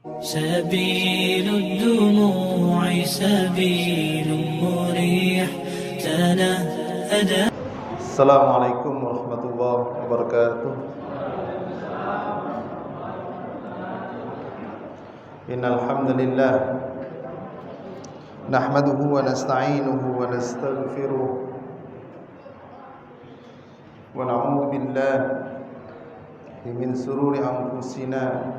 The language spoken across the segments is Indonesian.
سبيل الدموع سبيل مريح تنهدى. السلام عليكم ورحمة الله وبركاته. إن الحمد لله نحمده ونستعينه ونستغفره ونعوذ بالله من شرور أنفسنا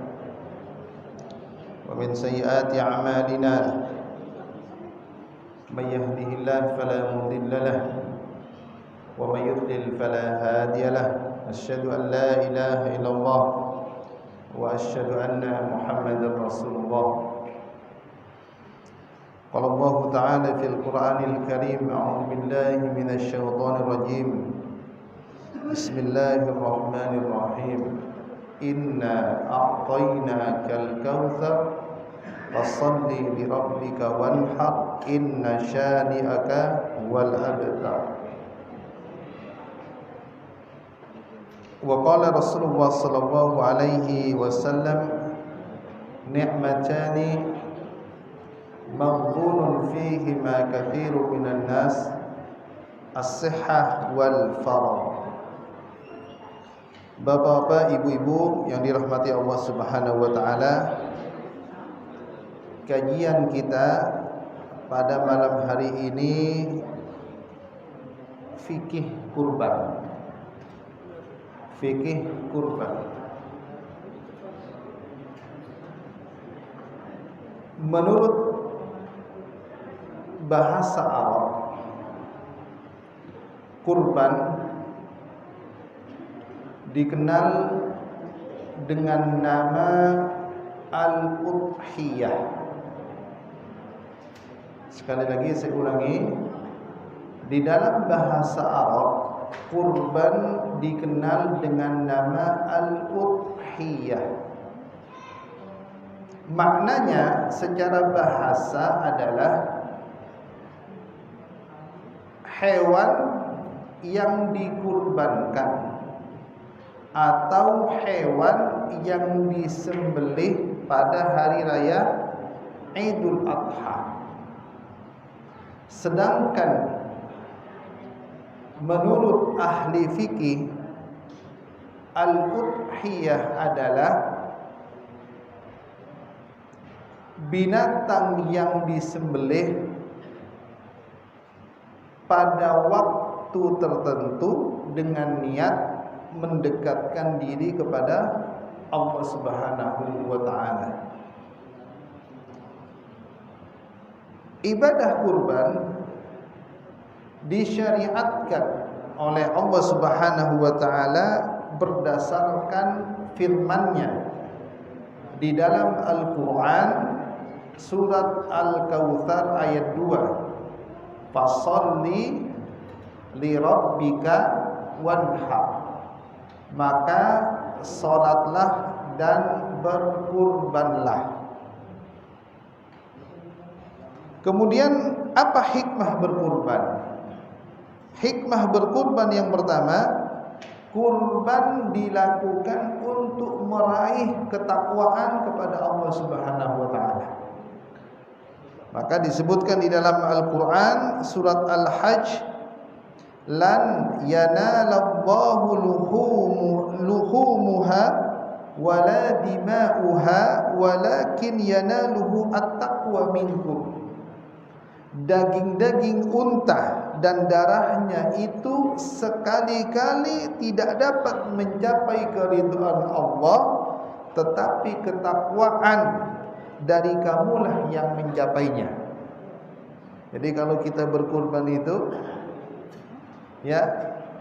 ومن سيئات أعمالنا. من يهده الله فلا مضل له ومن يضلل فلا هادي له. أشهد أن لا إله إلا الله وأشهد أن محمدا رسول الله. قال الله تعالى في القرآن الكريم: أعوذ بالله من الشيطان الرجيم. بسم الله الرحمن الرحيم. إنا أعطيناك الكوثر فصل لربك وانحر إن شانئك هو الأبتر. وقال رسول الله صلى الله عليه وسلم: نعمتان مغبون فيهما كثير من الناس الصحة والفراغ. Bapak-bapak, ibu-ibu yang dirahmati Allah Subhanahu wa taala, kajian kita pada malam hari ini fikih kurban. Fikih kurban. Menurut bahasa Arab, kurban dikenal dengan nama al-udhiyah. Sekali lagi saya ulangi, di dalam bahasa Arab kurban dikenal dengan nama al-udhiyah. Maknanya secara bahasa adalah hewan yang dikurbankan atau hewan yang disembelih pada hari raya Idul Adha. Sedangkan menurut ahli fikih, al-udhiyah adalah binatang yang disembelih pada waktu tertentu dengan niat mendekatkan diri kepada Allah Subhanahu wa taala. Ibadah kurban disyariatkan oleh Allah Subhanahu wa taala berdasarkan firman-Nya di dalam Al-Qur'an surat Al-Kautsar ayat 2. Fasholli li rabbika wanhar. Maka salatlah dan berkurbanlah. Kemudian apa hikmah berkurban? Hikmah berkurban yang pertama, kurban dilakukan untuk meraih ketakwaan kepada Allah Subhanahu wa taala. Maka disebutkan di dalam Al-Qur'an surat Al-Hajj, lan yanalallahu luhumuha wala dima'uha walakin yanaluhu at-taqwa minkum. Daging-daging unta dan darahnya itu sekali-kali tidak dapat mencapai keridhaan Allah, tetapi ketakwaan dari kamulah yang mencapainya. Jadi kalau kita berkurban itu, ya,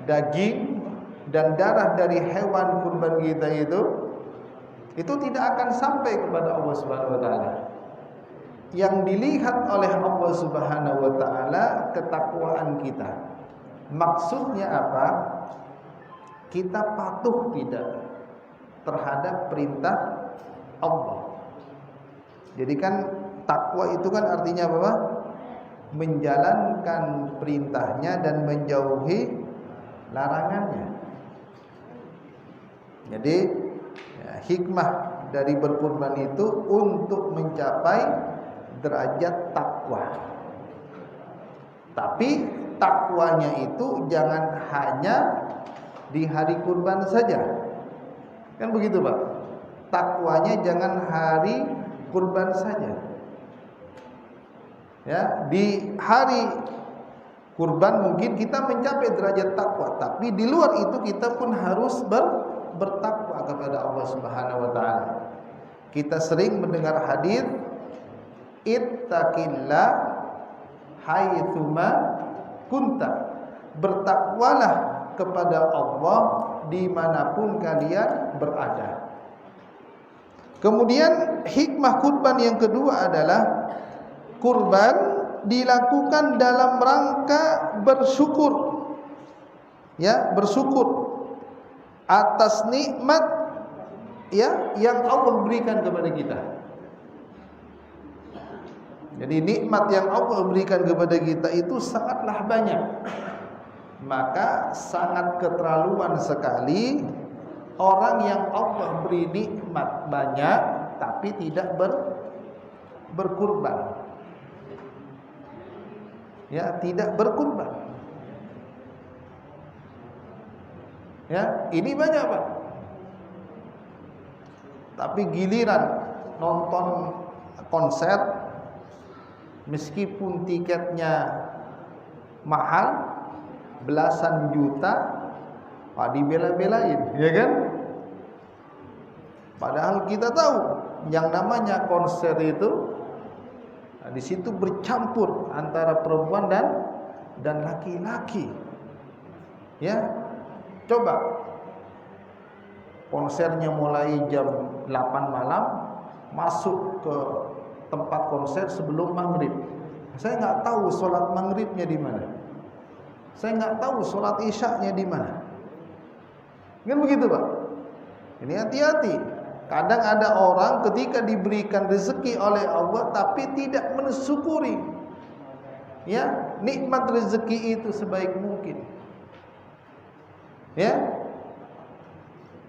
daging dan darah dari hewan kurban kita itu tidak akan sampai kepada Allah Subhanahu wa taala. Yang dilihat oleh Allah Subhanahu wa taala ketakwaan kita. Maksudnya apa? Kita patuh tidak terhadap perintah Allah. Jadi kan takwa itu kan artinya apa? Menjalankan perintahnya dan menjauhi larangannya. Jadi hikmah dari berkurban itu untuk mencapai derajat takwa. Tapi takwanya itu jangan hanya di hari kurban saja. Kan begitu, Pak? Takwanya jangan hari kurban saja. Ya, di hari kurban mungkin kita mencapai derajat takwa, tapi di luar itu kita pun harus bertakwa kepada Allah Subhanahu wa taala. Kita sering mendengar hadis ittaqillah haitsuma kunta. Bertakwalah kepada Allah dimanapun kalian berada. Kemudian hikmah kurban yang kedua adalah kurban dilakukan dalam rangka bersyukur. Ya, bersyukur atas nikmat ya yang Allah berikan kepada kita. Jadi nikmat yang Allah berikan kepada kita itu sangatlah banyak. Maka sangat keterlaluan sekali orang yang Allah beri nikmat banyak tapi tidak berkurban. Ya, tidak berkurban. Ya, ini banyak, Pak. Tapi giliran nonton konser, meskipun tiketnya mahal belasan juta, dibela-belain, ya kan? Padahal kita tahu yang namanya konser itu di situ bercampur antara perempuan dan laki-laki. Ya, coba konsernya mulai jam 8 malam, masuk ke tempat konser sebelum maghrib. Saya nggak tahu sholat maghribnya di mana. Saya nggak tahu sholat isyaknya di mana. Kan begitu, Pak? Ini hati-hati. Kadang ada orang ketika diberikan rezeki oleh Allah tapi tidak mensyukuri ya nikmat rezeki itu sebaik mungkin. Ya.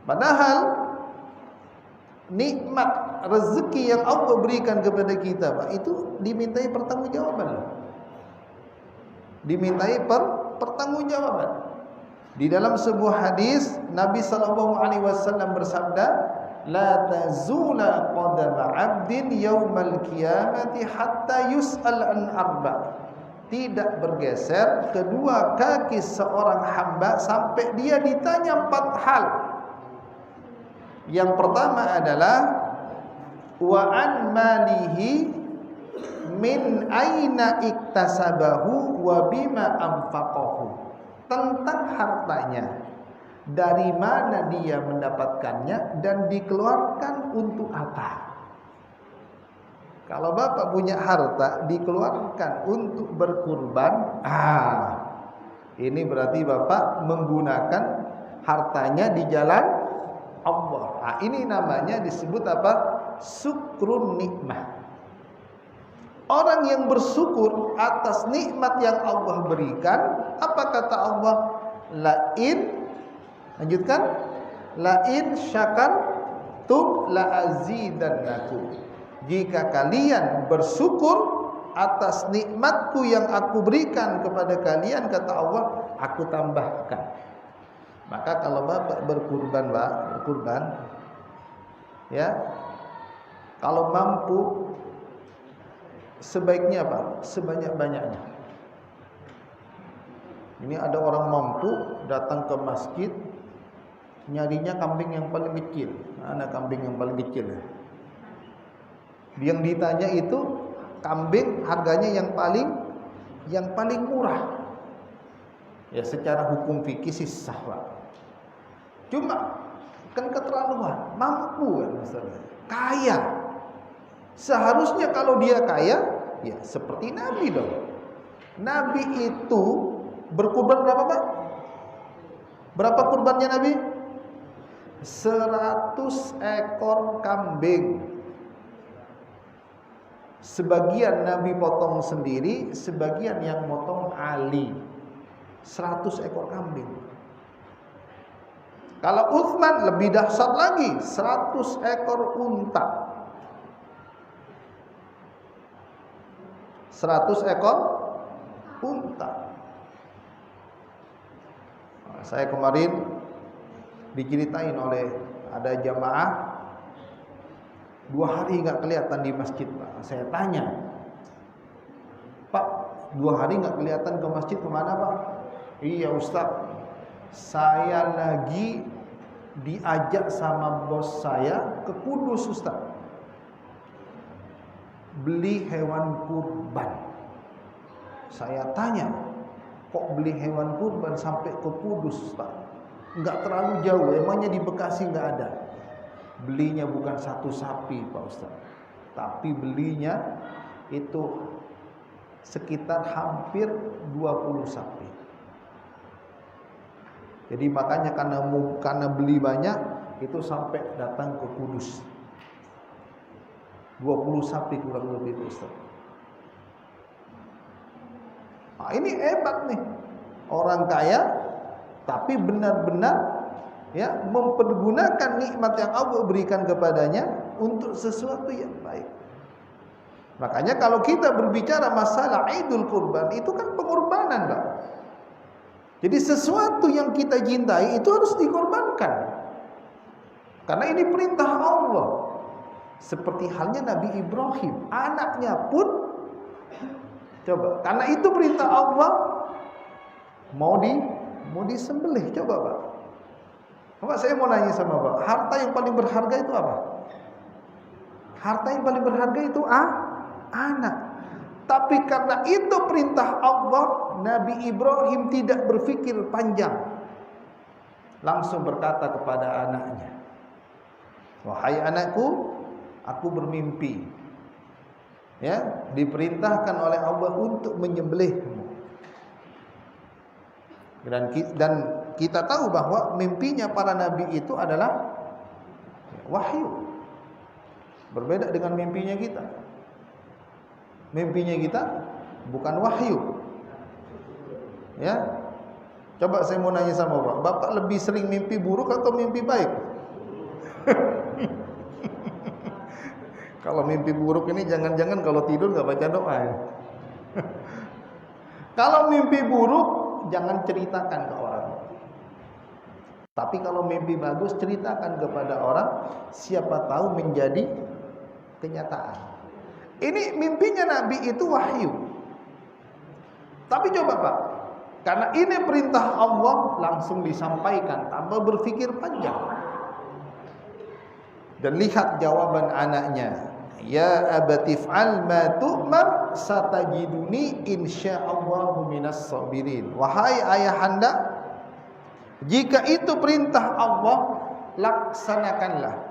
Padahal nikmat rezeki yang Allah berikan kepada kita, Pak, itu dimintai pertanggungjawaban. Dimintai pertanggungjawaban. Di dalam sebuah hadis Nabi sallallahu alaihi wasallam bersabda, "La tazula qadama 'abdin yaumal qiyamati hatta yus'al an arba." Tidak bergeser kedua kaki seorang hamba sampai dia ditanya 4 hal. Yang pertama adalah wa an malihi min aina iktasabahu wa bima anfaqahu. Tentang hartanya, dari mana dia mendapatkannya dan dikeluarkan untuk apa. Kalau Bapak punya harta dikeluarkan untuk berkurban, ini berarti Bapak menggunakan hartanya di jalan Allah. Ini namanya disebut apa? Syukrun nikmah. Orang yang bersyukur atas nikmat yang Allah berikan, apa kata Allah? Lanjutkan, lain syakartum la'azidannakum. Jika kalian bersyukur atas nikmatku yang aku berikan kepada kalian, kata Allah, aku tambahkan. Maka kalau Bapak berkurban, ya, kalau mampu, sebaiknya apa? Sebanyak-banyaknya. Ini ada orang mampu datang ke masjid, nyarinya kambing yang paling kecil. Mana kambing yang paling kecil? Yang ditanya itu kambing harganya yang paling murah. Ya secara hukum fikih sih sah, Pak. Cuma kan keterlaluan, mampu kan maksudnya. Kaya. Seharusnya kalau dia kaya, ya seperti Nabi dong. Nabi itu berkurban berapa, Pak? Berapa kurbannya Nabi? 100 ekor kambing. Sebagian Nabi potong sendiri, sebagian yang potong Ali. 100 ekor kambing. Kalau Utsman lebih dahsyat lagi, 100 ekor unta. 100 ekor unta. Nah, saya kemarin diceritain oleh ada jamaah 2 hari nggak kelihatan di masjid, Pak. Saya tanya, Pak, 2 hari nggak kelihatan ke masjid, kemana Pak? Iya Ustaz, saya lagi diajak sama bos saya ke Kudus Ustaz, beli hewan kurban. Saya tanya, kok beli hewan kurban sampai ke Kudus Ustaz? Nggak terlalu jauh, emangnya di Bekasi nggak ada? Belinya bukan 1 sapi Pak Ustaz, tapi belinya itu sekitar hampir 20 sapi. Jadi makanya karena beli banyak, itu sampai datang ke Kudus. 20 sapi kurang lebih itu Ustaz. Nah, ini hebat nih. Orang kaya tapi benar-benar ya mempergunakan nikmat yang Allah berikan kepadanya untuk sesuatu yang baik. Makanya kalau kita berbicara masalah Idul Kurban, itu kan pengorbanan, Pak. Jadi sesuatu yang kita cintai itu harus dikorbankan. Karena ini perintah Allah. Seperti halnya Nabi Ibrahim, anaknya pun coba, karena itu perintah Allah, mau disembelih. Coba Pak. Pak, saya mau nanya sama Pak, harta yang paling berharga itu apa? Harta yang paling berharga itu anak. Tapi karena itu perintah Allah, Nabi Ibrahim tidak berpikir panjang, langsung berkata kepada anaknya, wahai anakku, aku bermimpi, ya, diperintahkan oleh Allah untuk menyembelihmu. Dan kita tahu bahwa mimpinya para nabi itu adalah wahyu. Berbeda dengan mimpinya kita. Mimpinya kita bukan wahyu. Ya. Coba saya mau nanya sama Bapak, Bapak lebih sering mimpi buruk atau mimpi baik? Kalau mimpi buruk ini jangan-jangan kalau tidur nggak baca doa ya. Kalau mimpi buruk jangan ceritakan ke orang. Tapi kalau mimpi bagus ceritakan kepada orang, siapa tahu menjadi kenyataan. Ini mimpinya Nabi itu wahyu. Tapi coba Pak, karena ini perintah Allah, langsung disampaikan tanpa berpikir panjang. Dan lihat jawaban anaknya, ya abatif'al ma tu'mar satajiduni insyaallahu minas sabirin. Wahai ayahanda, jika itu perintah Allah, laksanakanlah.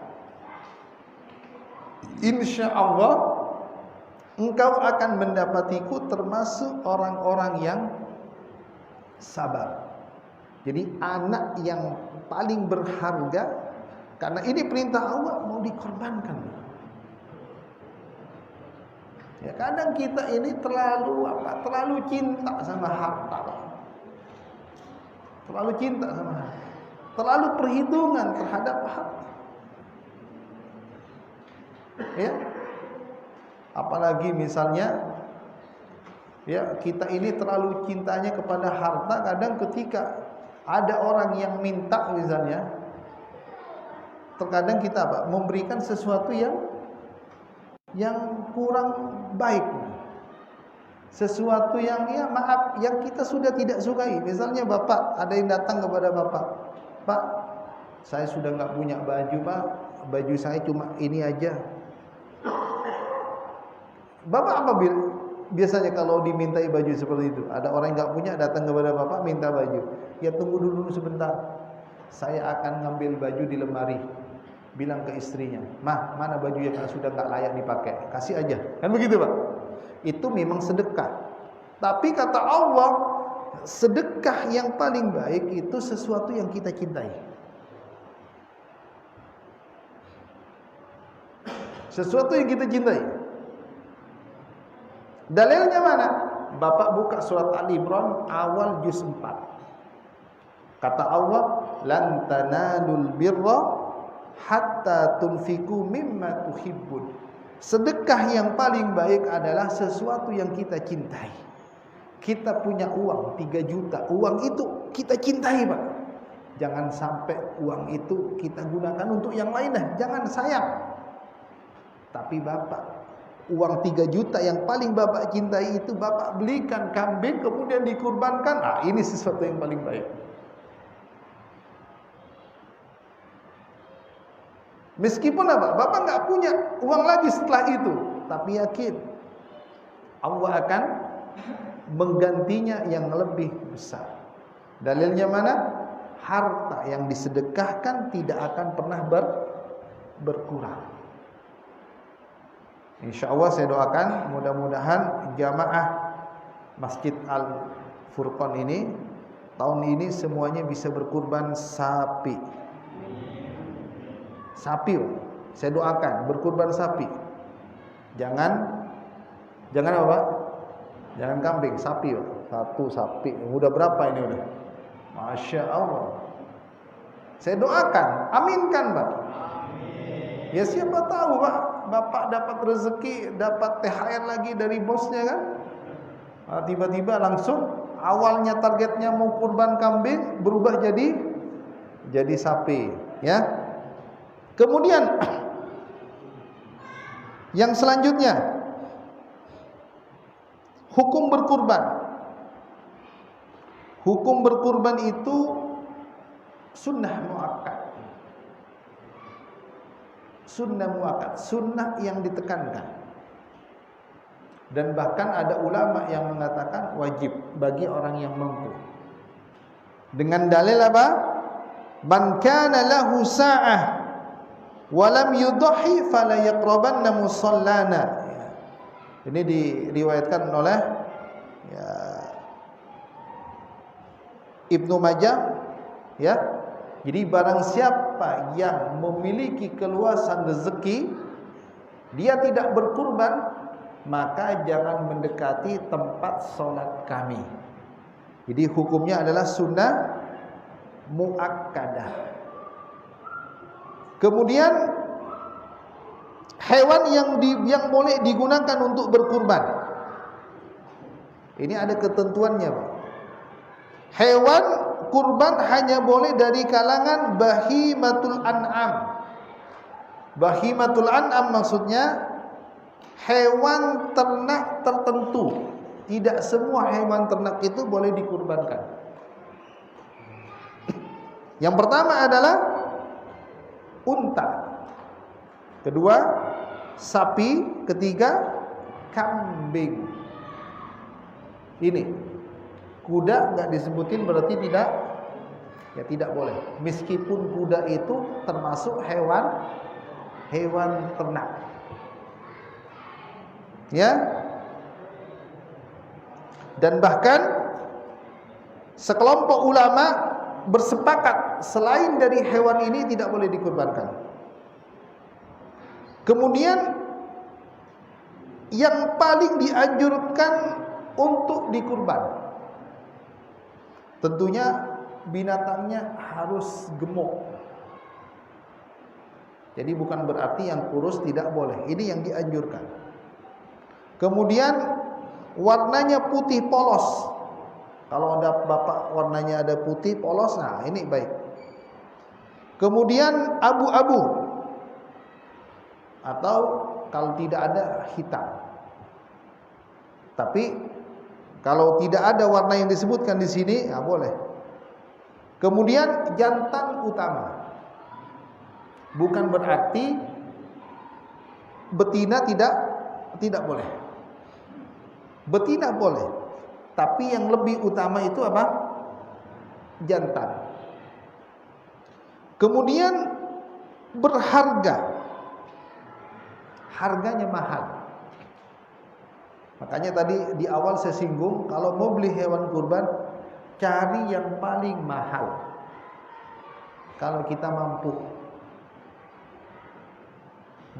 Insyaallah engkau akan mendapatiku termasuk orang-orang yang sabar. Jadi anak yang paling berharga, karena ini perintah Allah, mau dikorbankan. Ya, kadang kita ini terlalu cinta sama harta. Terlalu cinta sama harta. Terlalu perhitungan terhadap harta. Ya. Apalagi misalnya ya, kita ini terlalu cintanya kepada harta, kadang ketika ada orang yang minta misalnya, terkadang kita memberikan sesuatu yang kurang baik, sesuatu yang ya maaf, yang kita sudah tidak sukai. Misalnya Bapak, ada yang datang kepada Bapak, Pak, saya sudah nggak punya baju Pak, baju saya cuma ini aja. Bapak apa biasanya kalau dimintai baju seperti itu? Ada orang yang nggak punya datang kepada Bapak minta baju, ya tunggu dulu sebentar, saya akan ngambil baju di lemari. Bilang ke istrinya, mah mana baju yang sudah nggak layak dipakai, kasih aja, kan begitu Pak? Itu memang sedekah. Tapi kata Allah, sedekah yang paling baik itu sesuatu yang kita cintai, sesuatu yang kita cintai. Dalilnya mana? Bapak buka surat Al Imran awal juz 4. Kata Allah, lan tanalul birra hatta tunfiku mimma tuhibbun. Sedekah yang paling baik adalah sesuatu yang kita cintai. Kita punya uang 3 juta, uang itu kita cintai, Pak. Jangan sampai uang itu kita gunakan untuk yang lain dah, jangan, sayang. Tapi Bapak, uang 3 juta yang paling Bapak cintai itu Bapak belikan kambing kemudian dikurbankan. Ini sesuatu yang paling baik. Meskipun apa? Bapak nggak punya uang lagi setelah itu, tapi yakin Allah akan menggantinya yang lebih besar. Dalilnya mana? Harta yang disedekahkan tidak akan pernah berkurang. Insya Allah saya doakan mudah-mudahan jamaah Masjid Al-Furqan ini tahun ini semuanya bisa berkurban sapi. Sapi, saya doakan berkurban sapi. Jangan apa, Pak? Jangan kambing, sapi, Pak. 1 sapi. Udah berapa ini udah? Masya Allah. Saya doakan, aminkan, Pak. Ya siapa tahu, Pak, Bapak dapat rezeki, dapat THR lagi dari bosnya kan? Tiba-tiba langsung awalnya targetnya mau kurban kambing berubah jadi sapi, ya. Kemudian yang selanjutnya, hukum berkurban. Hukum berkurban itu sunnah muakkad. Sunnah muakkad, sunnah yang ditekankan. Dan bahkan ada ulama yang mengatakan wajib bagi orang yang mampu. Dengan dalil apa? Man kana lahu sa'ah walam yudhi fala yaqrabanna musallana. Ini diriwayatkan oleh Ibnu Majah, ya. Jadi barang siapa yang memiliki keluasan rezeki, dia tidak berkurban, maka jangan mendekati tempat sholat kami. Jadi hukumnya adalah sunnah muakkadah. Kemudian hewan yang boleh digunakan untuk berkurban. Ini ada ketentuannya, Pak. Hewan kurban hanya boleh dari kalangan bahimatul an'am. Bahimatul an'am maksudnya hewan ternak tertentu. Tidak semua hewan ternak itu boleh dikurbankan. Yang pertama adalah unta, kedua sapi, ketiga kambing. Ini kuda nggak disebutin berarti tidak boleh. Meskipun kuda itu termasuk hewan ternak, ya. Dan bahkan sekelompok ulama bersepakat selain dari hewan ini tidak boleh dikurbankan. Kemudian yang paling dianjurkan untuk dikurban, tentunya binatangnya harus gemuk. Jadi bukan berarti yang kurus tidak boleh. Ini yang dianjurkan. Kemudian warnanya putih polos. Kalau ada Bapak warnanya ada putih polos, nah ini baik. Kemudian abu-abu, atau kalau tidak ada hitam. Tapi kalau tidak ada warna yang disebutkan di sini, ya boleh. Kemudian jantan utama. Bukan berarti betina tidak boleh. Betina boleh, tapi yang lebih utama itu apa? Jantan. Kemudian berharga, harganya mahal. Makanya tadi di awal saya singgung, kalau mau beli hewan kurban, cari yang paling mahal. Kalau kita mampu,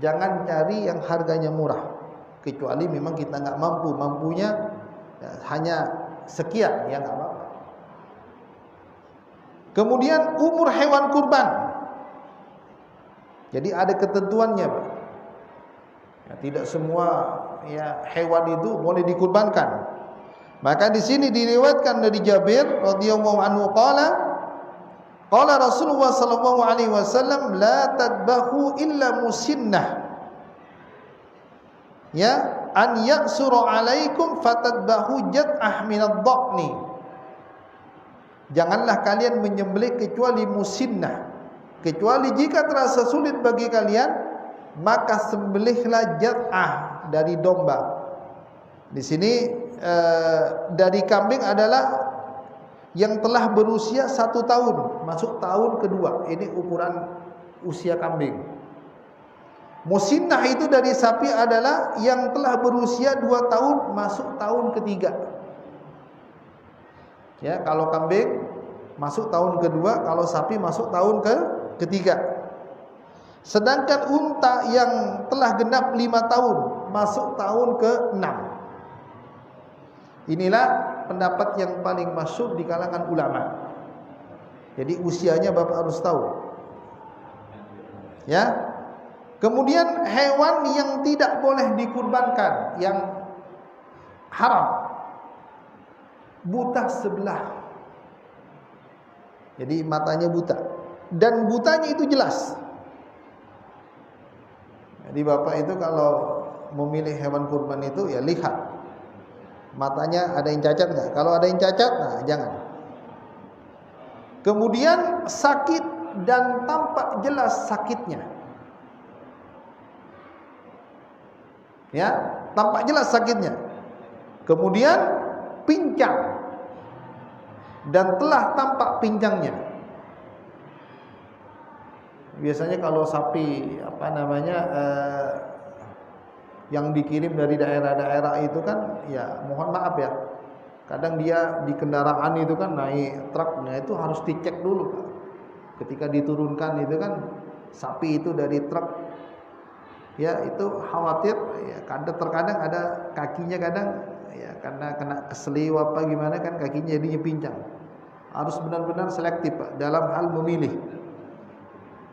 jangan cari yang harganya murah. Kecuali memang kita nggak mampu, mampunya hanya sekian, ya nggak apa-apa. Kemudian umur hewan kurban. Jadi ada ketentuannya, Pak. Ya, tidak semua ya hewan itu boleh dikurbankan. Maka di sini diriwayatkan dari Jabir radhiyallahu anhu qala Rasulullah sallallahu alaihi wasallam la tadbahu illa musinnah. Ya, an yaksura alaikum fatadbahu jad'ah minad dhaqni. Janganlah kalian menyembelih kecuali musinnah. Kecuali jika terasa sulit bagi kalian, maka sembelihlah jad'ah dari domba. Di sini dari kambing adalah yang telah berusia 1 tahun, masuk tahun kedua. Ini ukuran usia kambing. Musinnah itu dari sapi adalah yang telah berusia 2 tahun, masuk tahun ketiga. Ya, kalau kambing masuk tahun kedua, kalau sapi masuk tahun ketiga. Sedangkan unta yang telah genap 5 tahun, masuk tahun ke-6. Inilah pendapat yang paling masyhur di kalangan ulama. Jadi usianya Bapak harus tahu. Ya. Kemudian hewan yang tidak boleh dikurbankan, yang haram, buta sebelah. Jadi matanya buta, dan butanya itu jelas. Jadi Bapak itu kalau memilih hewan kurban itu ya lihat matanya ada yang cacat nggak. Kalau ada yang cacat, nah jangan. Kemudian sakit dan tampak jelas sakitnya. Ya, tampak jelas sakitnya. Kemudian pincang dan telah tampak pincangnya. Biasanya kalau sapi yang dikirim dari daerah-daerah itu kan, ya mohon maaf ya, kadang dia di kendaraan itu kan naik truknya itu harus dicek dulu. Ketika diturunkan itu kan sapi itu dari truk, ya itu khawatir ya, terkadang ada kakinya kadang ya karena kena keseliu apa gimana kan kakinya jadinya pincang. Harus benar-benar selektif Pak dalam hal memilih.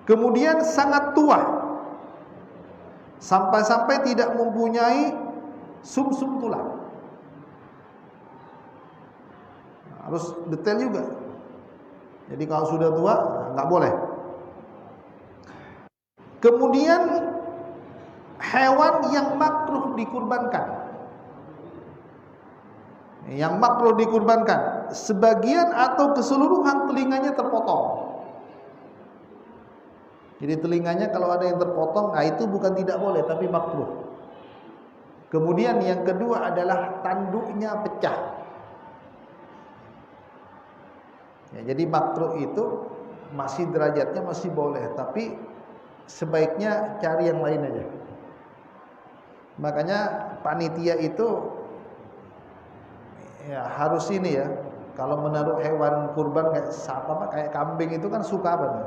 Kemudian sangat tua, sampai-sampai tidak mempunyai sumsum tulang. Harus detail juga. Jadi kalau sudah tua nggak boleh. Kemudian hewan yang makruh dikurbankan. Yang makruh dikurbankan, sebagian atau keseluruhan telinganya terpotong. Jadi telinganya kalau ada yang terpotong, nah itu bukan tidak boleh tapi makruh. Kemudian yang kedua adalah tanduknya pecah. Ya, jadi makruh itu masih derajatnya masih boleh, tapi sebaiknya cari yang lain aja. Makanya panitia itu ya harus ini ya. Kalau menaruh hewan kurban kayak kambing itu kan suka apa nih?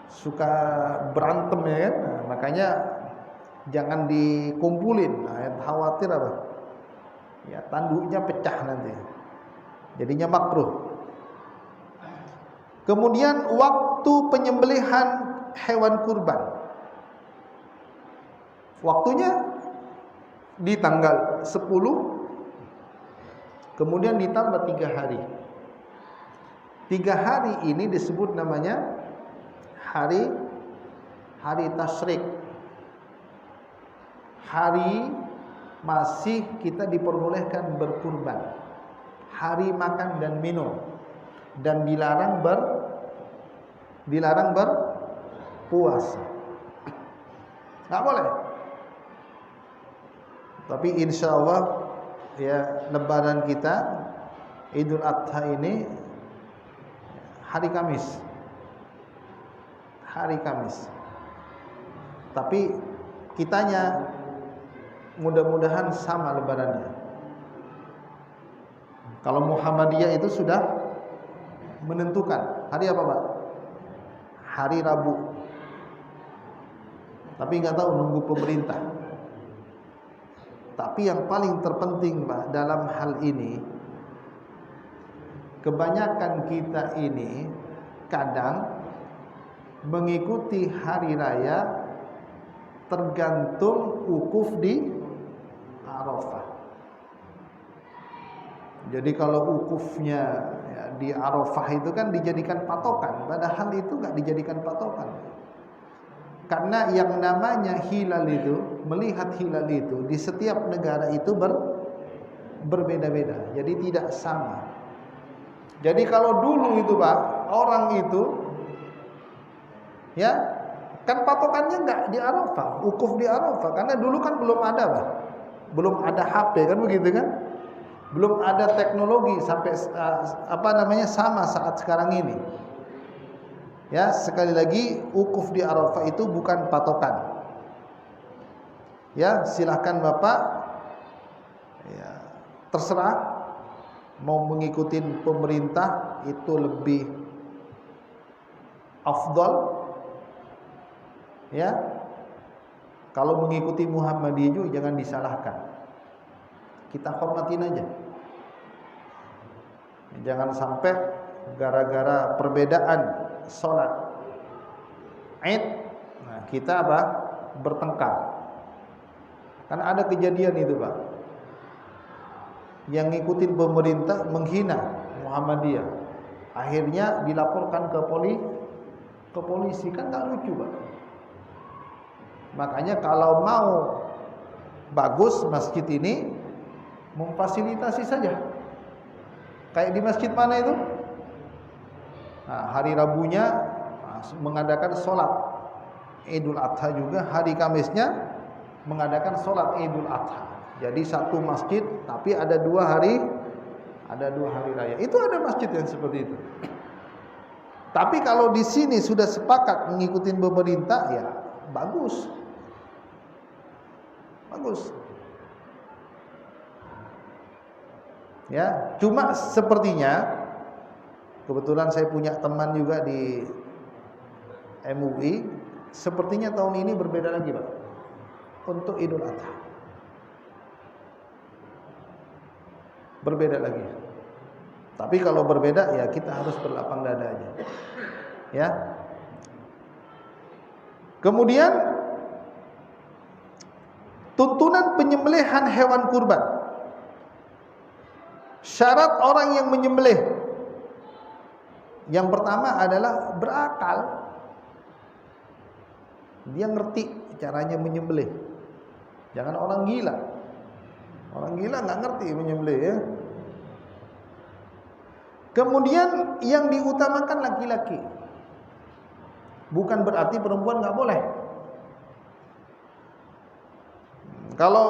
Suka berantem ya kan. Nah, makanya jangan dikumpulin. Nah, yang khawatir apa? Ya tanduknya pecah nanti. Jadinya makruh. Kemudian waktu penyembelihan hewan kurban. Waktunya di tanggal 10, kemudian ditambah 3 hari. 3 hari ini disebut namanya hari tasyrik. Hari masih kita diperbolehkan berkurban. Hari makan dan minum, dan dilarang berpuasa. Nggak boleh. Tapi insya Allah ya lebaran kita Idul Adha ini hari Kamis. Hari Kamis. Tapi kitanya mudah-mudahan sama lebarannya. Kalau Muhammadiyah itu sudah menentukan hari apa Pak? Hari Rabu. Tapi nggak tahu, nunggu pemerintah. Tapi yang paling terpenting Pak dalam hal ini, kebanyakan kita ini kadang mengikuti hari raya tergantung wukuf di Arafah. Jadi kalau wukufnya ya, di Arafah itu kan dijadikan patokan, padahal itu nggak dijadikan patokan. Karena yang namanya hilal itu, melihat hilal itu di setiap negara itu berbeda-beda. Jadi tidak sama. Jadi kalau dulu itu Pak, orang itu ya kan patokannya nggak di Arafah, wukuf di Arafah. Karena dulu kan belum ada Pak. Belum ada HP kan begitu kan? Belum ada teknologi sampai sama saat sekarang ini. Ya, sekali lagi wukuf di Arafah itu bukan patokan. Ya, silahkan Bapak ya, terserah mau mengikuti pemerintah itu lebih afdal. Ya. Kalau mengikuti Muhammadiyah juga jangan disalahkan. Kita hormatin aja. Jangan sampai gara-gara perbedaan sholat Id, nah kita bertengkar. Kan ada kejadian itu Pak, yang ngikutin pemerintah menghina Muhammadiyah, akhirnya dilaporkan ke polisi. Kan nggak lucu Pak. Makanya kalau mau bagus masjid ini memfasilitasi saja. Kayak di masjid mana itu? Nah, hari Rabunya mengadakan sholat Idul Adha juga, hari Kamisnya mengadakan sholat Idul Adha. Jadi satu masjid tapi ada dua hari raya. Itu ada masjid yang seperti itu. Tapi kalau di sini sudah sepakat mengikuti pemerintah ya bagus. Ya, cuma sepertinya kebetulan saya punya teman juga di MUI, sepertinya tahun ini berbeda lagi Pak untuk Idul Adha. Berbeda lagi. Tapi kalau berbeda ya kita harus berlapang dada aja. Ya. Kemudian tuntunan penyembelihan hewan kurban. Syarat orang yang menyembelih yang pertama adalah berakal. Dia ngerti caranya menyembelih. Jangan orang gila. Orang gila nggak ngerti menyembelih ya. Kemudian yang diutamakan laki-laki. Bukan berarti perempuan nggak boleh. Kalau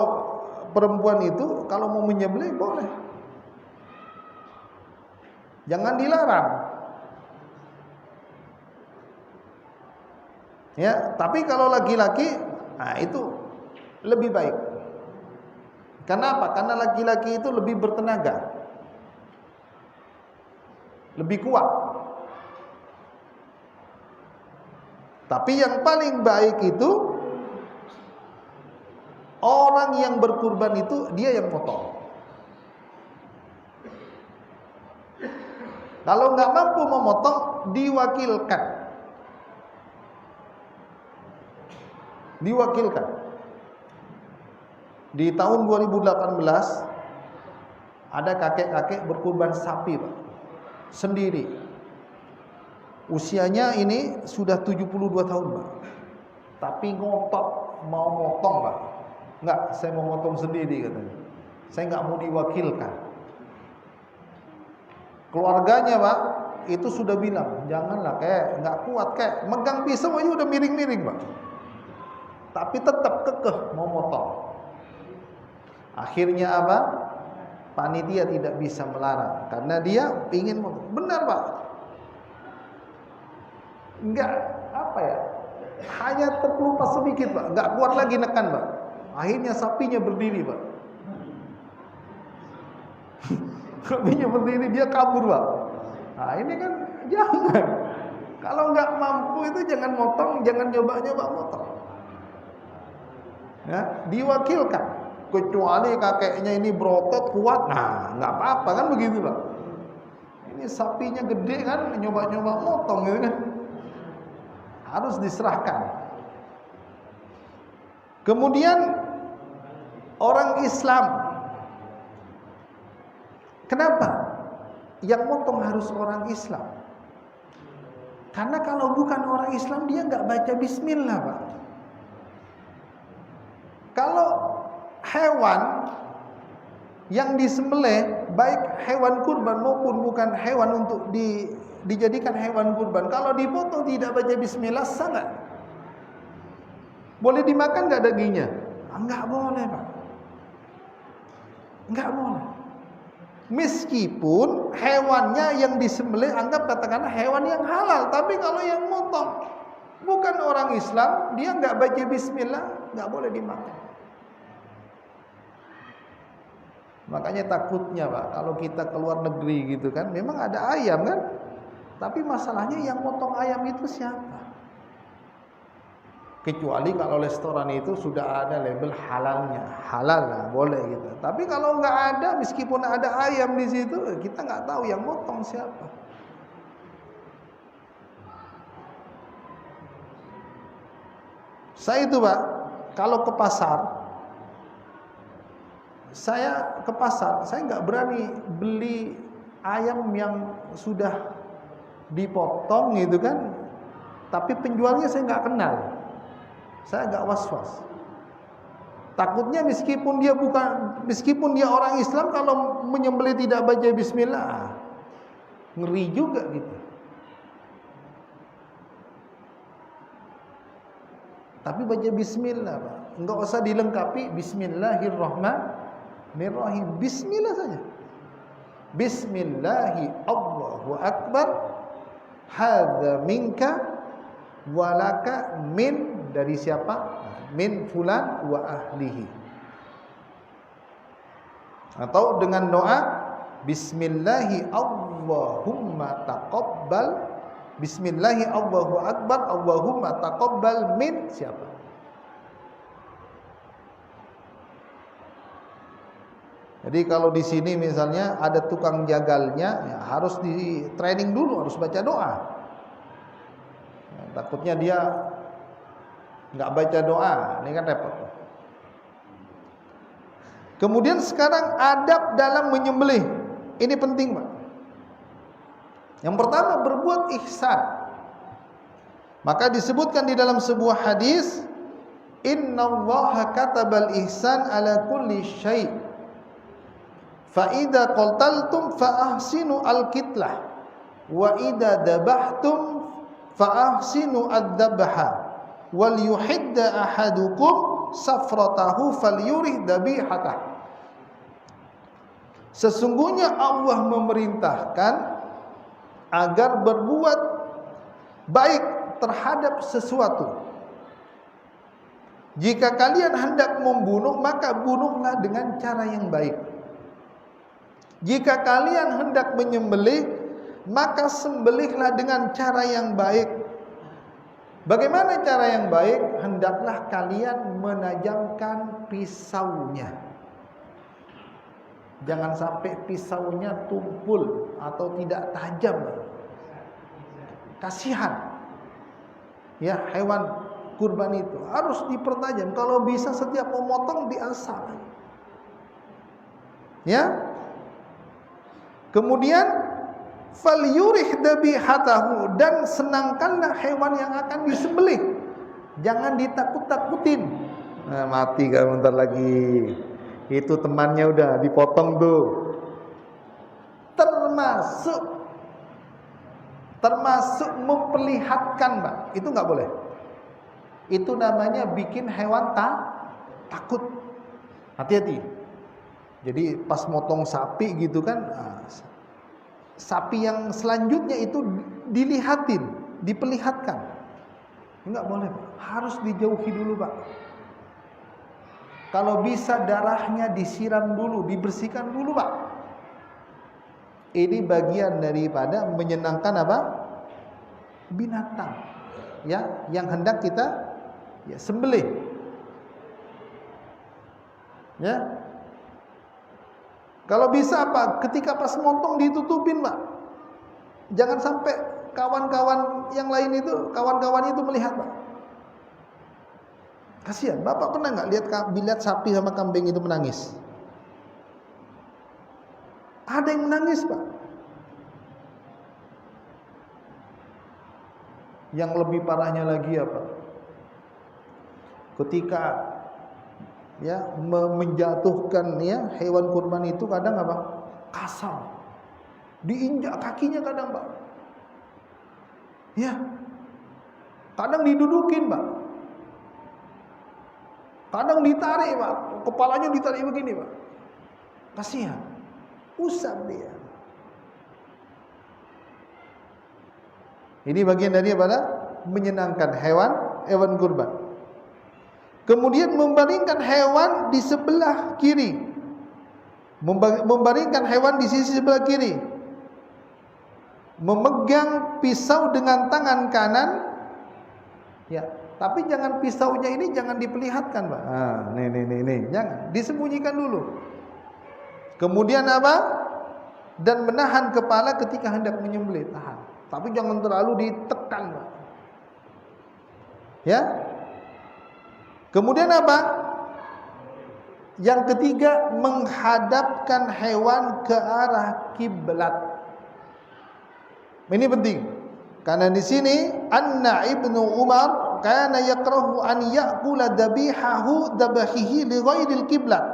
perempuan itu kalau mau menyembelih boleh. Jangan dilarang. Ya, tapi kalau laki-laki, nah itu lebih baik. Kenapa? Karena laki-laki itu lebih bertenaga, lebih kuat. Tapi yang paling baik itu orang yang berkurban itu dia yang potong. Kalau nggak mampu memotong, diwakilkan. Di tahun 2018 ada kakek-kakek berkurban sapi Pak, sendiri. Usianya ini sudah 72 tahun Pak. Tapi ngotot mau motong Pak. Enggak, saya mau motong sendiri katanya. Saya nggak mau diwakilkan. Keluarganya Pak itu sudah bilang, janganlah kayak nggak kuat kayak megang pisau aja udah miring-miring Pak. Tapi tetap kekeh mau motong. Akhirnya apa? Panitia tidak bisa melarang karena dia ingin motong. Benar Pak. Enggak hanya terkelupas sedikit Pak, nggak kuat lagi nekan Pak. Akhirnya sapinya berdiri Pak. Sapinya berdiri, dia kabur Pak. Nah ini kan jangan. Kalau nggak mampu itu jangan motong, jangan nyoba-nyoba motong. Ya, diwakilkan. Kecuali kakeknya ini berotot kuat, nah nggak apa-apa kan begitu Pak. Ini sapinya gede kan, nyoba-nyoba motong gitu kan. Harus diserahkan. Kemudian orang Islam, kenapa yang motong harus orang Islam? Karena kalau bukan orang Islam dia nggak baca bismillah, Pak. Kalau hewan yang disembelih, baik hewan kurban maupun bukan hewan untuk dijadikan hewan kurban, kalau dipotong tidak baca bismillah, sah nggak? Boleh dimakan nggak dagingnya? Nggak boleh, Pak. Nggak boleh. Meskipun hewannya yang disembelih anggap katakanlah hewan yang halal, tapi kalau yang motong bukan orang Islam, dia nggak baca bismillah, nggak boleh dimakan. Makanya takutnya, Pak, kalau kita keluar negeri gitu kan, memang ada ayam kan, tapi masalahnya yang motong ayam itu siapa? Kecuali kalau restoran itu sudah ada label halalnya, halal lah, boleh gitu. Tapi kalau nggak ada, meskipun ada ayam di situ, kita nggak tahu yang motong siapa. Saya itu, Pak, kalau ke pasar, saya nggak berani beli ayam yang sudah dipotong gitu kan, tapi penjualnya saya nggak kenal. Saya agak was-was. Takutnya meskipun dia orang Islam, kalau menyembelih tidak baca bismillah, ngeri juga gitu. Tapi baca bismillah, Pak. Enggak usah dilengkapi bismillahirrahmanirrahim. Bismillah saja. Bismillahi Allahu Akbar. Hadza minka walaka min, dari siapa? Min fulan wa ahlihi. Atau dengan doa Bismillahi Allahumma taqabbal, Bismillahi Allahu Akbar, Allahumma taqabbal min siapa? Jadi kalau di sini misalnya ada tukang jagalnya, ya harus di training dulu, harus baca doa. Ya, takutnya dia nggak baca doa, ini kan repot. Kemudian sekarang adab dalam menyembelih, ini penting, Pak. Yang pertama, berbuat ihsan. Maka disebutkan di dalam sebuah hadis, innallaha katabal ihsan ala kulli syai'. Fa idza qataltum fa ahsinu al-qitlah wa idza dabahtum fa ahsinu ad-dabha. Wal yuhidda ahadukum safratahu falyurih dhabihatah. Sesungguhnya Allah memerintahkan agar berbuat baik terhadap sesuatu. Jika kalian hendak membunuh, maka bunuhlah dengan cara yang baik. Jika kalian hendak menyembelih, maka sembelihlah dengan cara yang baik. Bagaimana cara yang baik? Hendaklah kalian menajamkan pisaunya. Jangan sampai pisaunya tumpul atau tidak tajam. Kasihan. Ya, hewan kurban itu harus dipertajam. Kalau bisa setiap memotong diasah. Ya. Kemudian falyurih dabihatahu, dan senangkanlah hewan yang akan disembelih. Jangan ditakut-takutin. Nah, mati kan bentar lagi. Itu temannya udah dipotong tuh. Termasuk memperlihatkan, Pak. Itu nggak boleh. Itu namanya bikin hewan takut. Hati-hati. Jadi pas motong sapi gitu kan, sapi yang selanjutnya itu dilihatin, diperlihatkan. Enggak boleh, Pak. Harus dijauhi dulu, Pak. Kalau bisa darahnya disiram dulu, dibersihkan dulu, Pak. Ini bagian daripada menyenangkan apa? Binatang. Ya, yang hendak kita sembelih. Ya. Kalau bisa apa? Ketika pas motong ditutupin, Pak. Jangan sampai kawan-kawan yang lain itu, kawan-kawan itu melihat, Pak. Kasihan. Bapak pernah nggak lihat sapi sama kambing itu menangis? Ada yang menangis, Pak. Yang lebih parahnya lagi apa? Ketika ya menjatuhkan ya hewan kurban itu kadang apa? Kasar. Diinjak kakinya kadang, Pak. Ya. Kadang didudukin, Pak. Kadang ditarik, Pak. Kepalanya ditarik begini, Pak. Kasihan. Usap dia. Ini bagian dari apa? Menyenangkan hewan kurban. Kemudian membaringkan hewan di sebelah kiri. Membaringkan hewan di sisi sebelah kiri. Memegang pisau dengan tangan kanan. Ya, tapi jangan pisaunya ini jangan diperlihatkan, Pak. Nih, jangan disembunyikan dulu. Kemudian apa? Dan menahan kepala ketika hendak menyembelih, tahan. Tapi jangan terlalu ditekan, Pak. Ya. Kemudian apa? Yang ketiga, menghadapkan hewan ke arah kiblat. Ini penting. Karena di sini anna Ibnu Umar kana yakrahu an ya'kula dabahihi li ghairil kiblat.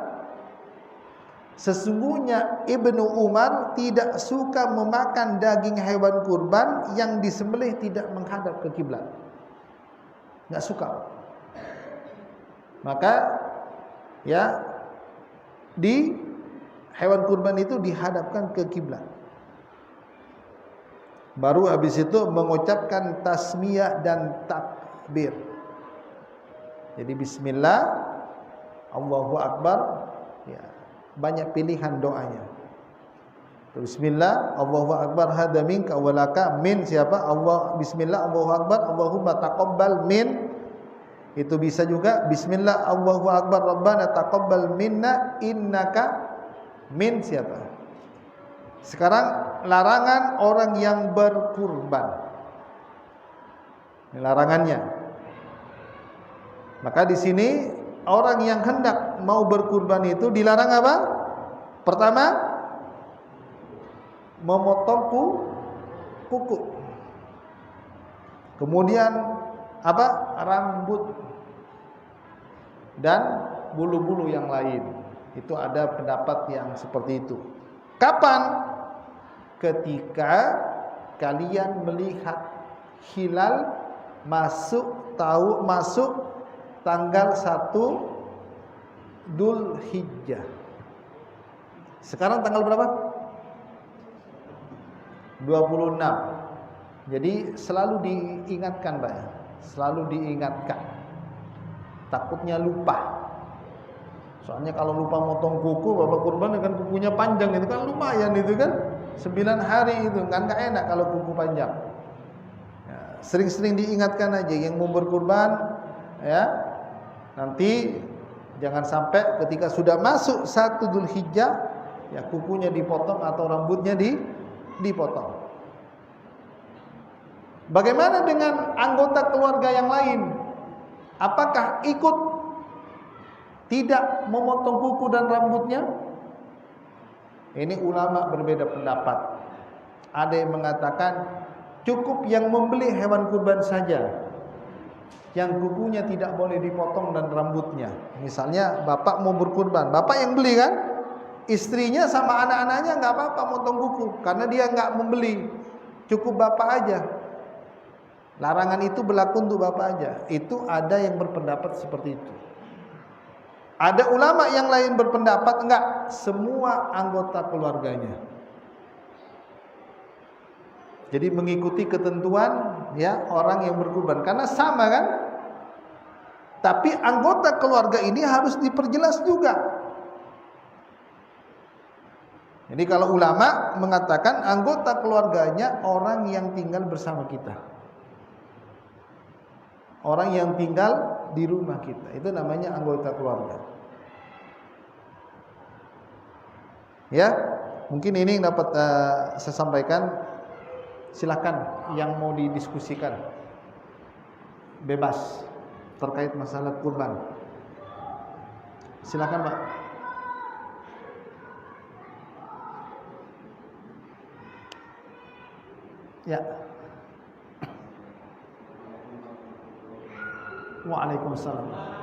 Sesungguhnya Ibnu Umar tidak suka memakan daging hewan kurban yang disembelih tidak menghadap ke kiblat. Enggak suka. Maka ya di hewan kurban itu dihadapkan ke kiblat. Baru habis itu mengucapkan tasmiyah dan takbir. Jadi bismillah, Allahu Akbar, ya, banyak pilihan doanya. Bismillah, Allahu Akbar, hada minka walaka, min siapa? Allah, bismillah, Allahu Akbar, Allahumma taqabbal min. Itu bisa juga bismillah, Allahu Akbar, Rabbana taqabbal minna innaka min siapa? Sekarang larangan orang yang berkurban. Ini larangannya. Maka di sini orang yang hendak mau berkurban itu dilarang apa? Pertama, memotong kuku. Kemudian apa? Rambut dan bulu-bulu yang lain. Itu ada pendapat yang seperti itu. Kapan? Ketika kalian melihat hilal masuk tanggal 1 Dzul Hijjah. Sekarang tanggal berapa? 26. Jadi selalu diingatkan, Pak. Selalu diingatkan. Takutnya lupa. Soalnya kalau lupa motong kuku, Bapak kurban kan kukunya panjang itu kan lumayan itu kan. 9 hari itu kan gak enak kalau kuku panjang. Ya, sering-sering diingatkan aja yang mau berkurban ya. Nanti jangan sampai ketika sudah masuk 1 Dzul Hijjah ya kukunya dipotong atau rambutnya dipotong. Bagaimana dengan anggota keluarga yang lain? Apakah ikut tidak memotong kuku dan rambutnya? Ini ulama berbeda pendapat. Ada yang mengatakan cukup yang membeli hewan kurban saja, yang kukunya tidak boleh dipotong dan rambutnya. Misalnya bapak mau berkurban, bapak yang beli kan, istrinya sama anak-anaknya nggak apa-apa motong kuku, karena dia nggak membeli, cukup bapak aja. Larangan itu berlaku untuk bapak aja. Itu ada yang berpendapat seperti itu. Ada ulama yang lain berpendapat enggak, semua anggota keluarganya. Jadi mengikuti ketentuan ya orang yang berkurban karena sama kan? Tapi anggota keluarga ini harus diperjelas juga. Jadi kalau ulama mengatakan anggota keluarganya orang yang tinggal bersama kita. Orang yang tinggal di rumah kita, itu namanya anggota keluarga. Ya, mungkin ini yang dapat saya sampaikan. Silakan yang mau didiskusikan, bebas terkait masalah kurban. Silakan Pak. Ya. Waalaikumsalam.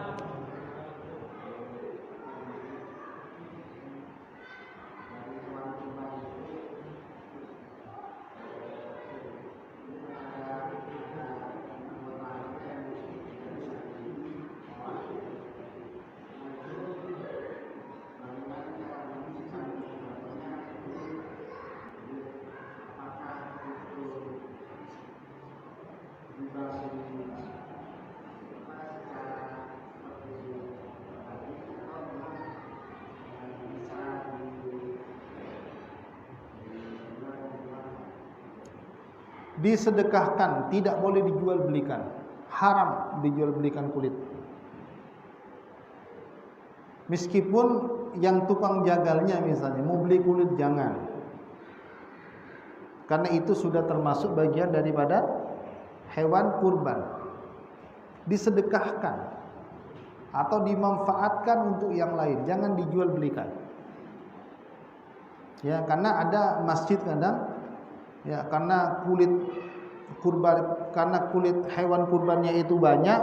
Disedekahkan, tidak boleh dijual belikan. Haram dijual belikan kulit. Meskipun yang tukang jagalnya misalnya mau beli kulit, jangan. Karena itu sudah termasuk bagian daripada hewan kurban. Disedekahkan atau dimanfaatkan untuk yang lain, jangan dijual belikan. Ya, karena ada masjid kadang, ya, karena kulit hewan kurbannya itu banyak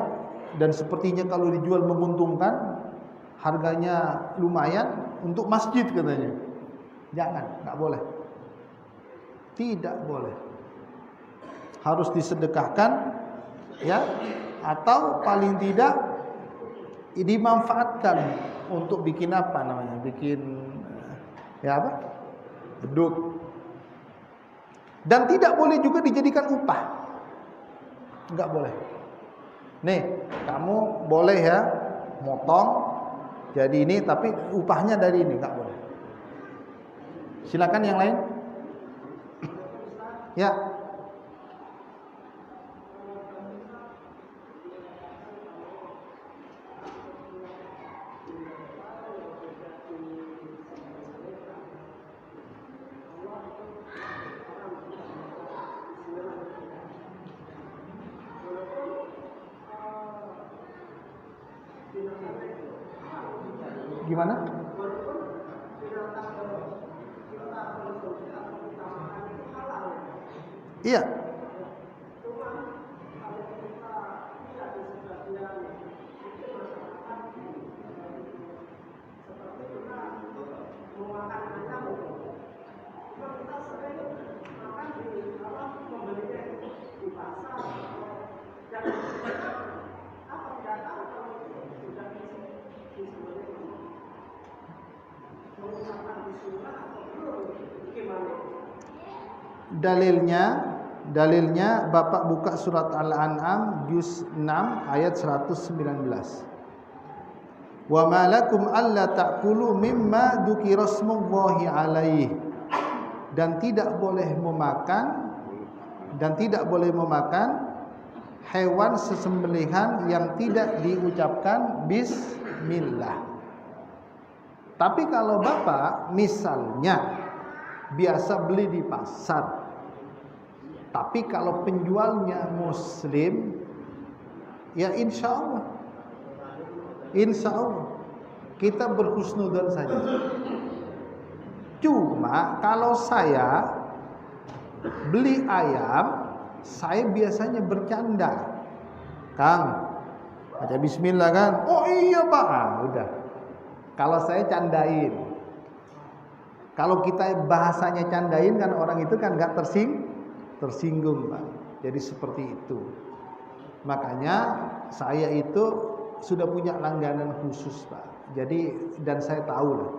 dan sepertinya kalau dijual menguntungkan, harganya lumayan untuk masjid katanya. Jangan, enggak boleh. Tidak boleh. Harus disedekahkan, ya, atau paling tidak dimanfaatkan untuk bikin apa namanya? Bikin ya apa? Beduk. Dan tidak boleh juga dijadikan upah. Enggak boleh. Nih, kamu boleh ya motong jadi ini, tapi upahnya dari ini, enggak boleh. Silakan yang lain. Ya. Gimana? Iya. Dalilnya Bapak buka surat Al-An'am juz 6 ayat 119. Wa ma lakum alla ta'kulu mimma dzukira smullahi alaihi. Dan tidak boleh memakan hewan sesembelihan yang tidak diucapkan bismillah. Tapi kalau Bapak misalnya biasa beli di pasar, tapi kalau penjualnya muslim, ya insya Allah kita berhusnudzon saja. Cuma kalau saya beli ayam, saya biasanya bercanda, Kang, baca bismillah kan? Oh iya Pak, udah. Kalau saya candain, kalau kita bahasanya candain kan orang itu kan nggak tersinggung Pak. Jadi seperti itu. Makanya saya itu sudah punya langganan khusus Pak. Jadi dan saya tahu lah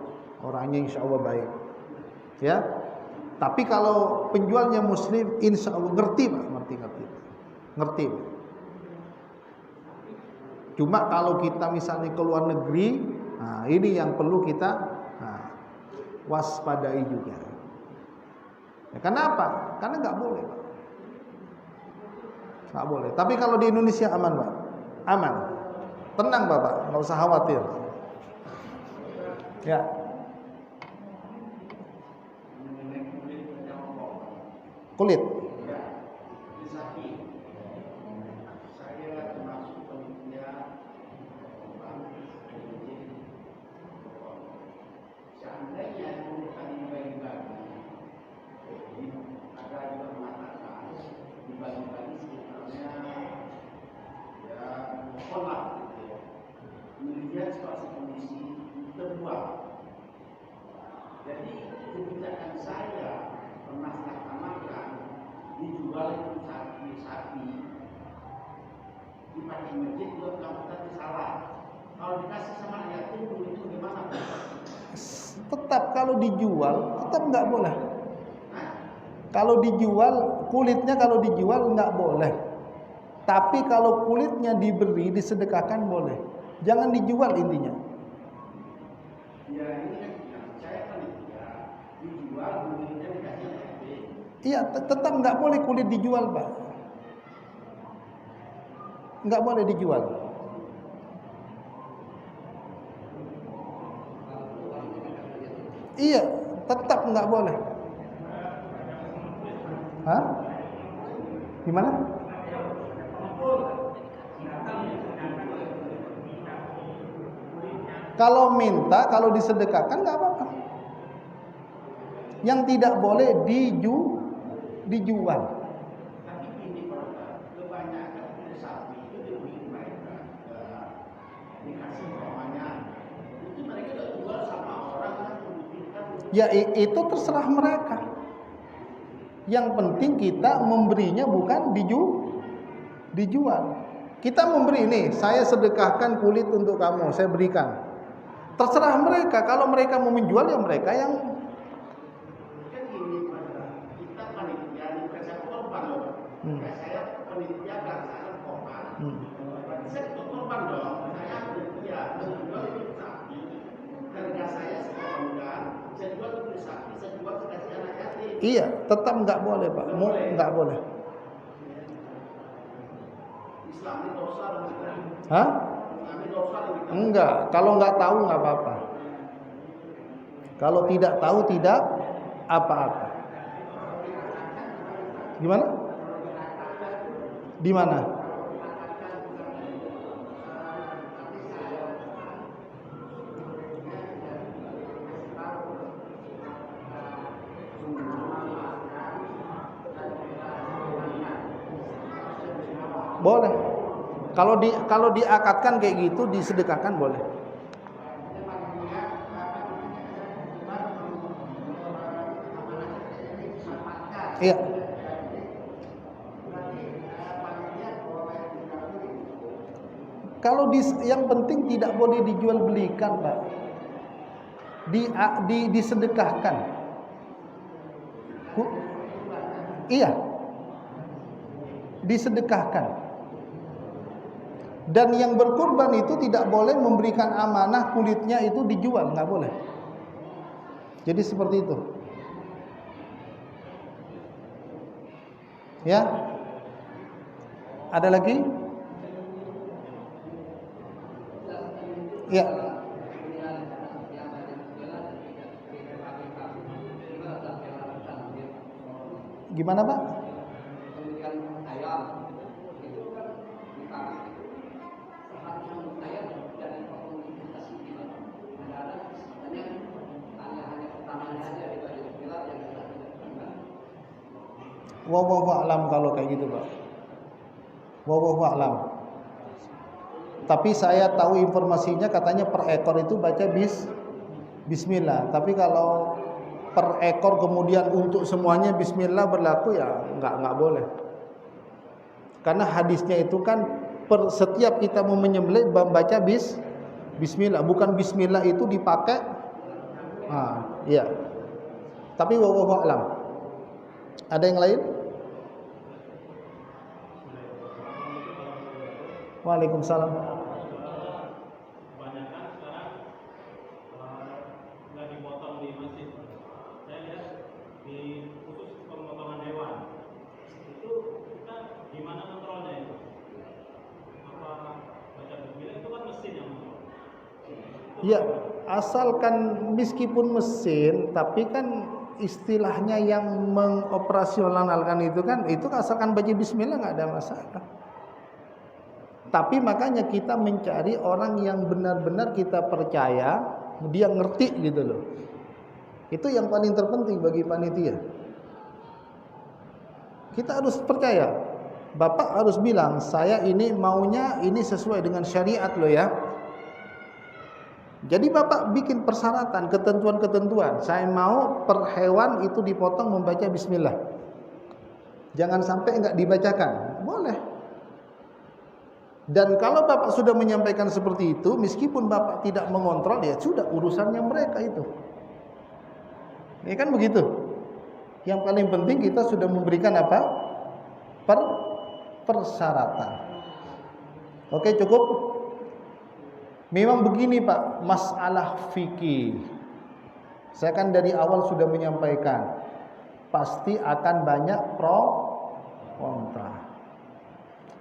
orangnya insya Allah baik. Ya. Tapi kalau penjualnya muslim, insya Allah ngerti Pak, ngerti. Cuma kalau kita misalnya ke luar negeri, nah ini yang perlu kita waspadai juga. Ya, kenapa? Karena nggak boleh, Pak. Nggak boleh. Tapi kalau di Indonesia aman, Pak. Aman. Tenang, Bapak. Nggak usah khawatir. Ya. Kulit. saya pernah saya makan dijual itu sapi dipakai masjid buat melakukan salah. Kalau dikasih sama yatim itu gimana? Tetap kalau dijual tetap nggak boleh. Kalau dijual kulitnya, kalau dijual nggak boleh. Tapi kalau kulitnya diberi, disedekahkan boleh. Jangan dijual intinya. Ya ini kan saya panitia dijual kulitnya dikasih yatim. Iya, tetap nggak boleh kulit dijual, Pak. Nggak boleh dijual. Iya, tetap nggak boleh. Hah? Gimana? Kalau minta, kalau disedekahkan nggak apa-apa. Yang tidak boleh dijual. Tapi ini kebanyakan kulit sapi itu diberi mereka dikasih umpamanya itu mereka tidak jual sama orang yang membutuhkan. Ya itu terserah mereka. Yang penting kita memberinya bukan dijual. Kita memberi nih, saya sedekahkan kulit untuk kamu, saya berikan. Terserah mereka, kalau mereka mau menjual ya mereka yang Kan gini, kita panitia dikasih korban loh. Saya panitia dan saya korban. Berarti saya itu korban dong. Saya panitia menjual itu sapi. Harga saya sekorban. Saya jual itu sapi, saya jual kasih anak yatim. iya, tetap nggak boleh, Pak. Nggak boleh. Islam ini dosa dong. Hah? Islam ini dosa dong. Enggak, kalau nggak tahu nggak apa-apa. Kalau tidak tahu tidak apa-apa. Gimana? Di mana? Boleh. Kalau diakatkan kayak gitu disedekahkan boleh. Iya. Kalau yang penting tidak boleh dijual belikan, Pak. Disedekahkan. Iya. Disedekahkan. Dan yang berkurban itu tidak boleh memberikan amanah kulitnya itu dijual, nggak boleh. Jadi seperti itu. Ya. Ada lagi? Ya. Gimana, Pak? Wallahu a'lam kalau kayak gitu, Pak. Wallahu a'lam. Tapi saya tahu informasinya katanya per ekor itu baca bismillah. Tapi kalau per ekor kemudian untuk semuanya bismillah berlaku ya enggak boleh. Karena hadisnya itu kan setiap kita mau menyembelih membaca bismillah, bukan bismillah itu dipakai. Iya. Tapi wallahu a'lam. Ada yang lain? Waalaikumsalam. Kebanyakan sekarang nggak dipotong di masjid. Saya lihat di khusus pemotongan hewan itu kita gimana kontrolnya itu? Apa baca bismillah itu kan mesin yang motong? Ya, asalkan meskipun mesin, tapi kan istilahnya yang mengoperasionalkan itu kan, itu asalkan baca bismillah nggak ada masalah. Tapi makanya kita mencari orang yang benar-benar kita percaya, dia ngerti gitu loh. Itu yang paling terpenting bagi panitia. Kita harus percaya. Bapak harus bilang, saya ini maunya ini sesuai dengan syariat loh ya. Jadi Bapak bikin persyaratan, ketentuan-ketentuan. Saya mau per hewan itu dipotong membaca bismillah. Jangan sampai enggak dibacakan. Boleh. Dan kalau Bapak sudah menyampaikan seperti itu, meskipun Bapak tidak mengontrol, ya sudah urusannya mereka itu. Ya kan begitu. Yang paling penting kita sudah memberikan apa? Persyaratan. Oke, cukup. Memang begini Pak, masalah fikih. Saya kan dari awal sudah menyampaikan, pasti akan banyak pro kontra.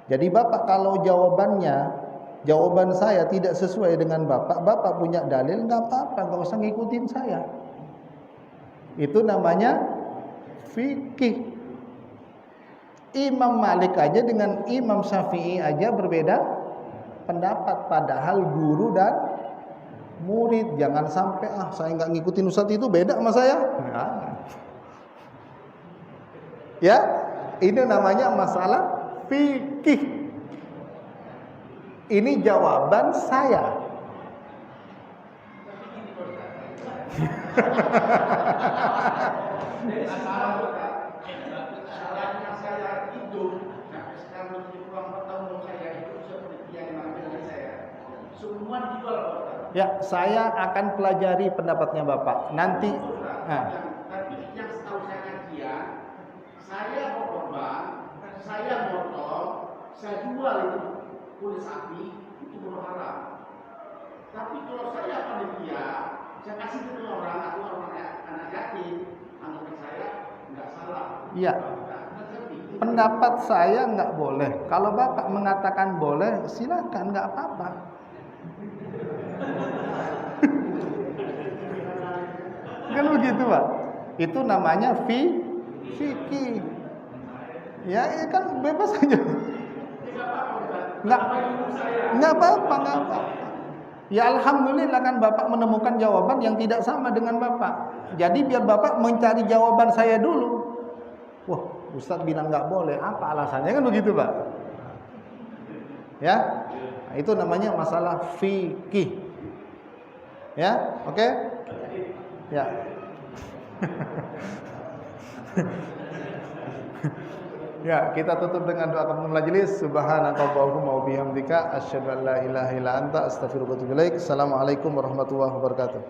Jadi Bapak kalau jawaban saya tidak sesuai dengan Bapak punya dalil, nggak apa-apa, nggak usah ngikutin saya. Itu namanya fikih. Imam Malik aja dengan Imam Syafi'i aja berbeda pendapat, padahal guru dan murid. Jangan sampai saya nggak ngikutin ustadz itu beda sama saya. Ya, ini namanya masalah fikih. Ini jawaban saya. Salahnya saya hidup sampai sekarang menjadi pulang bertahun saya hidup seperti yang dimaksudkan saya. Semua dijual Pak. Ya, saya akan pelajari pendapatnya Bapak. Nanti. Tapi yang setahu saya kajian, saya mau korban, saya motong, saya jual itu kulit sapi itu berharam. Tapi kalau saya panitia, saya kasih ke orang atau orang anak yatim, anggap saya nggak salah. Iya. Pendapat saya nggak boleh. Kalau Bapak mengatakan boleh, silakan, nggak apa-apa. Kan begitu Pak. Itu namanya fikih. Ya kan bebas aja. Nggak apa-apa. Ya alhamdulillah kan Bapak menemukan jawaban yang tidak sama dengan Bapak. Jadi biar Bapak mencari jawaban saya dulu. Wah, Ustadz bilang nggak boleh. Apa alasannya, kan begitu Pak? Ya, nah, itu namanya masalah fikih. Ya, oke? Ya. Ya, kita tutup dengan doa kafaratul majelis. Subhanakallahumma wa bihamdika asyhadu an la ilaha illa anta astaghfiruka wa atubu ilaik. Assalamualaikum warahmatullahi wabarakatuh.